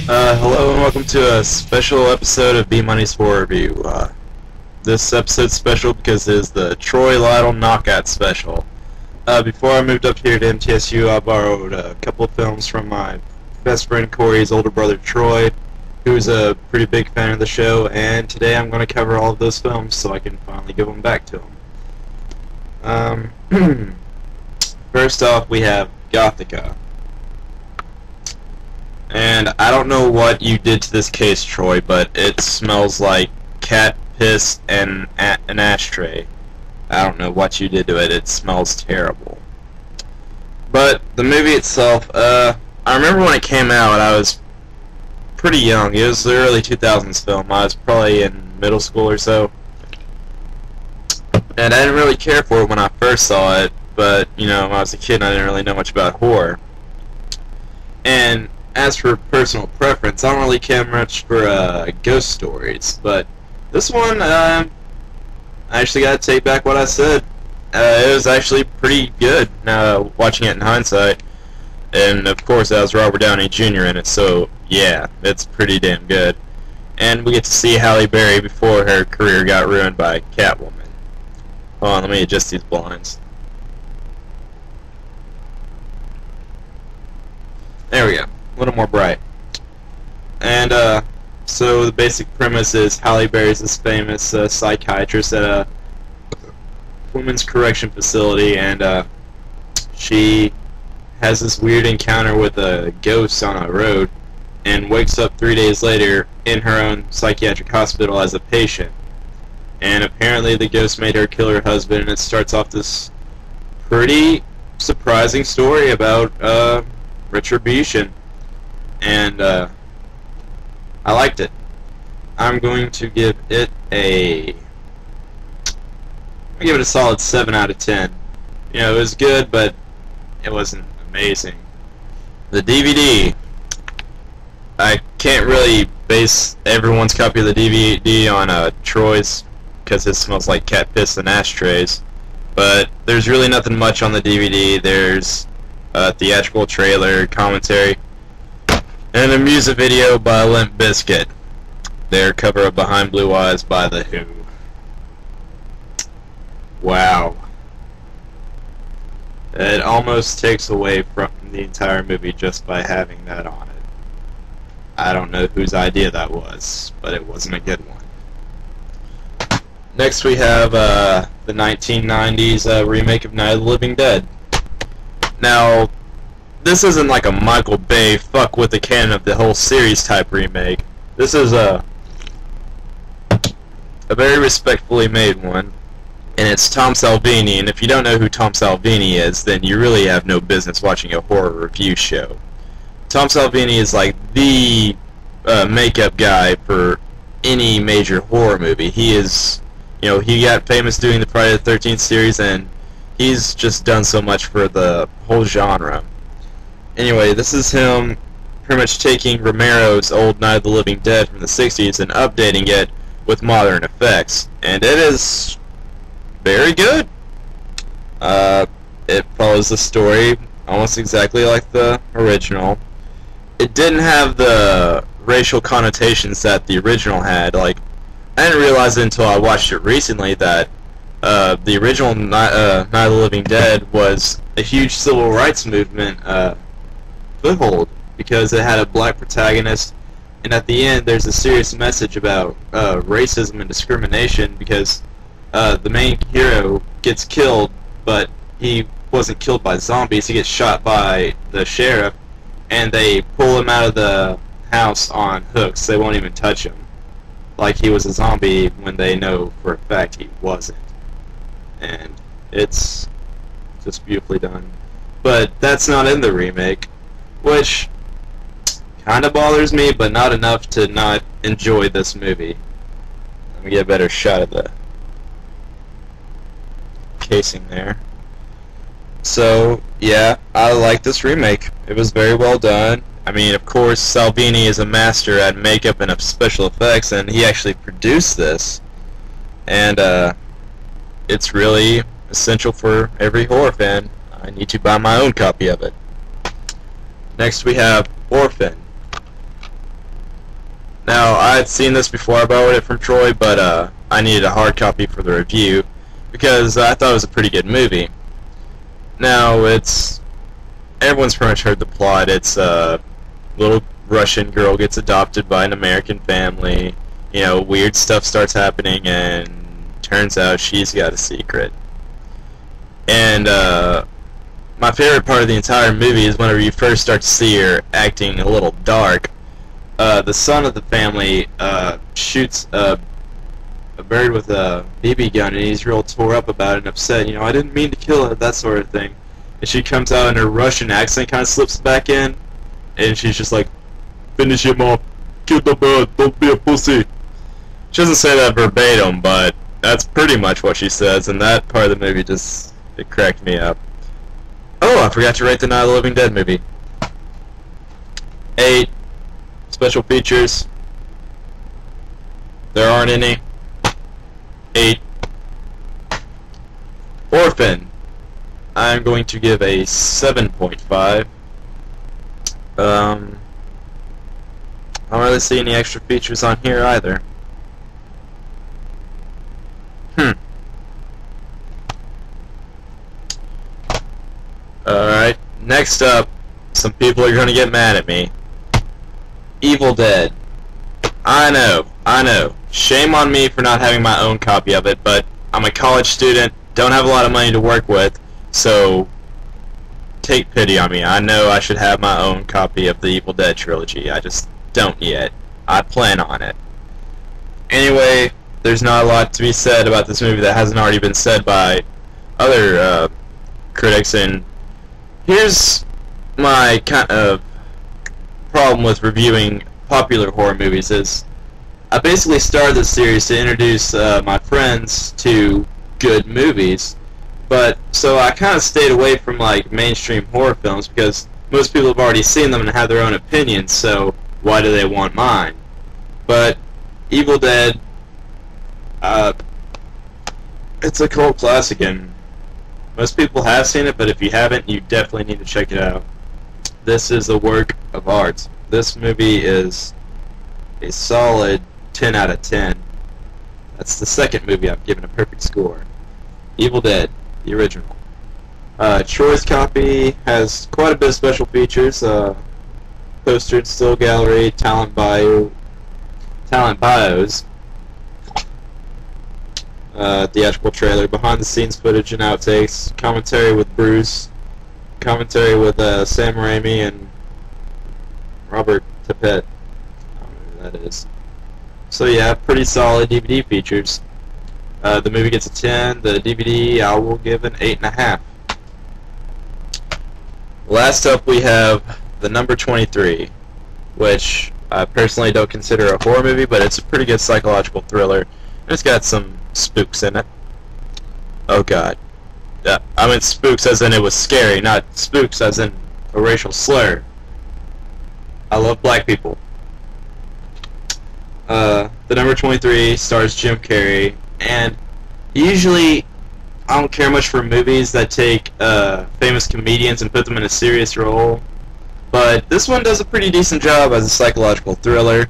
Hello and welcome to a special episode of B-Money's Horror Review. This episode's special because it is the Troy Lytle Knockout Special. Before I moved up here to MTSU, I borrowed a couple of films from my best friend Corey's older brother Troy, who's a pretty big fan of the show, and today I'm going to cover all of those films so I can finally give them back to him. First off, we have Gothika. And I don't know what you did to this case, Troy, but it smells like cat piss and an ashtray. I don't know what you did to it. It smells terrible. But the movie itself, I remember when it came out, I was pretty young. It was the early 2000s film. I was probably in middle school or so. And I didn't really care for it when I first saw it, but, you know, when I was a kid, I didn't really know much about horror. And as for personal preference, I don't really care much for ghost stories, but this one, I actually gotta take back what I said. It was actually pretty good, watching it in hindsight, and of course that was Robert Downey Jr. in it, so yeah, it's pretty damn good. And we get to see Halle Berry before her career got ruined by Catwoman. Hold on, let me adjust these blinds. There we go. A little more bright. And so the basic premise is Halle Berry's this famous psychiatrist at a women's correction facility, and she has this weird encounter with a ghost on a road and wakes up 3 days later in her own psychiatric hospital as a patient. And apparently the ghost made her kill her husband, and it starts off this pretty surprising story about retribution. And I liked it. I'm going to give it a solid 7 out of 10. You know, it was good, but it wasn't amazing. The DVD, I can't really base everyone's copy of the DVD on Troy's, because it smells like cat piss and ashtrays. But there's really nothing much on the DVD. There's a theatrical trailer, commentary, and a music video by Limp Bizkit. Their cover of Behind Blue Eyes by The Who. Wow. It almost takes away from the entire movie just by having that on it. I don't know whose idea that was, but it wasn't a good one. Next we have the 1990s remake of Night of the Living Dead. Now, this isn't like a Michael Bay fuck with the canon of the whole series type remake. This is a very respectfully made one, and it's Tom Salvini, and if you don't know who Tom Salvini is, then you really have no business watching a horror review show. Tom Salvini is like the makeup guy for any major horror movie. He is, you know, he got famous doing the Friday the 13th series, and he's just done so much for the whole genre. Anyway, this is him pretty much taking Romero's old Night of the Living Dead from the 60s and updating it with modern effects. And it is very good. It follows the story almost exactly like the original. It didn't have the racial connotations that the original had. Like, I didn't realize it until I watched it recently that the original Night of the Living Dead was a huge civil rights movement foothold, because it had a black protagonist, and at the end there's a serious message about racism and discrimination, because the main hero gets killed, but he wasn't killed by zombies, he gets shot by the sheriff, and they pull him out of the house on hooks. They won't even touch him, like he was a zombie when they know for a fact he wasn't. And it's just beautifully done. But that's not in the remake, which kind of bothers me, but not enough to not enjoy this movie. Let me get a better shot of the casing there. So, yeah, I like this remake. It was very well done. I mean, of course, Salvini is a master at makeup and special effects, and he actually produced this. And, it's really essential for every horror fan. I need to buy my own copy of it. Next we have Orphan. Now, I had seen this before I borrowed it from Troy, but I needed a hard copy for the review because I thought it was a pretty good movie. Now, everyone's pretty much heard the plot. It's a little Russian girl gets adopted by an American family. You know, weird stuff starts happening, and turns out she's got a secret. And my favorite part of the entire movie is whenever you first start to see her acting a little dark. The son of the family shoots a bird with a BB gun, and he's real tore up about it and upset. You know, I didn't mean to kill it, that sort of thing. And she comes out, and her Russian accent kind of slips back in, and she's just like, "Finish him off, kill the bird, don't be a pussy." She doesn't say that verbatim, but that's pretty much what she says, and that part of the movie it cracked me up. Oh, I forgot to rate the Night of the Living Dead movie. 8. Special features. There aren't any. 8. Orphan. I'm going to give a 7.5. I don't really see any extra features on here either. Alright, next up, some people are going to get mad at me. Evil Dead. I know. Shame on me for not having my own copy of it, but I'm a college student, don't have a lot of money to work with, so take pity on me. I know I should have my own copy of the Evil Dead trilogy. I just don't yet. I plan on it. Anyway, there's not a lot to be said about this movie that hasn't already been said by other critics, and here's my kind of problem with reviewing popular horror movies is I basically started this series to introduce my friends to good movies, but so I kind of stayed away from like mainstream horror films because most people have already seen them and have their own opinions, so why do they want mine? But Evil Dead, it's a cult classic, and most people have seen it, but if you haven't, you definitely need to check it out. This is a work of art. This movie is a solid 10 out of 10. That's the second movie I've given a perfect score. Evil Dead, the original. Troy's copy has quite a bit of special features. Poster and still gallery, talent bios, theatrical trailer, behind the scenes footage and outtakes, commentary with Bruce, commentary with Sam Raimi and Robert Tippett. I don't know who that is. So yeah, pretty solid DVD features. The movie gets a 10. The DVD I will give an 8.5. Last up we have the number 23, which I personally don't consider a horror movie, but it's a pretty good psychological thriller. And it's got some spooks in it. Oh god. Yeah, I meant spooks as in it was scary, not spooks as in a racial slur. I love black people. The number 23 stars Jim Carrey, and usually I don't care much for movies that take famous comedians and put them in a serious role, but this one does a pretty decent job as a psychological thriller,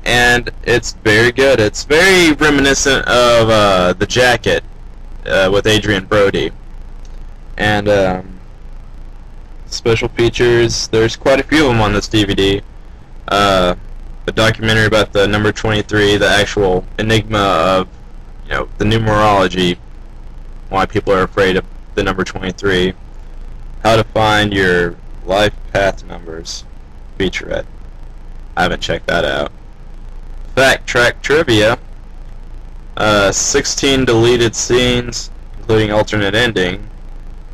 and it's very good. It's very reminiscent of The Jacket with Adrian Brody. And special features, there's quite a few of them on this DVD. A documentary about the number 23, the actual enigma of, you know, the numerology, why people are afraid of the number 23, how to find your life path numbers featurette. I haven't checked that out. Fact Track Trivia, 16 deleted scenes, including alternate ending,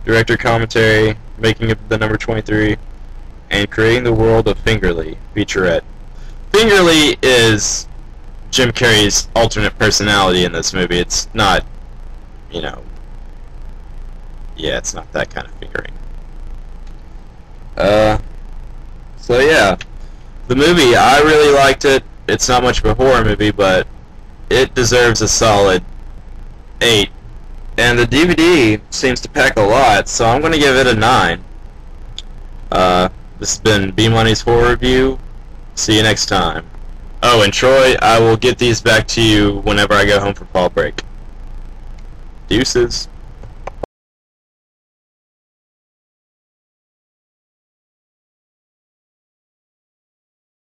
director commentary, making of the number 23, and creating the world of Fingerly featurette. Fingerly is Jim Carrey's alternate personality in this movie. It's not, you know, yeah, it's not that kind of fingering. So yeah, the movie, I really liked it. It's not much of a horror movie, but it deserves a solid 8. And the DVD seems to pack a lot, so I'm going to give it a 9. This has been B Money's Horror Review. See you next time. Oh, and Troy, I will get these back to you whenever I go home for fall break. Deuces.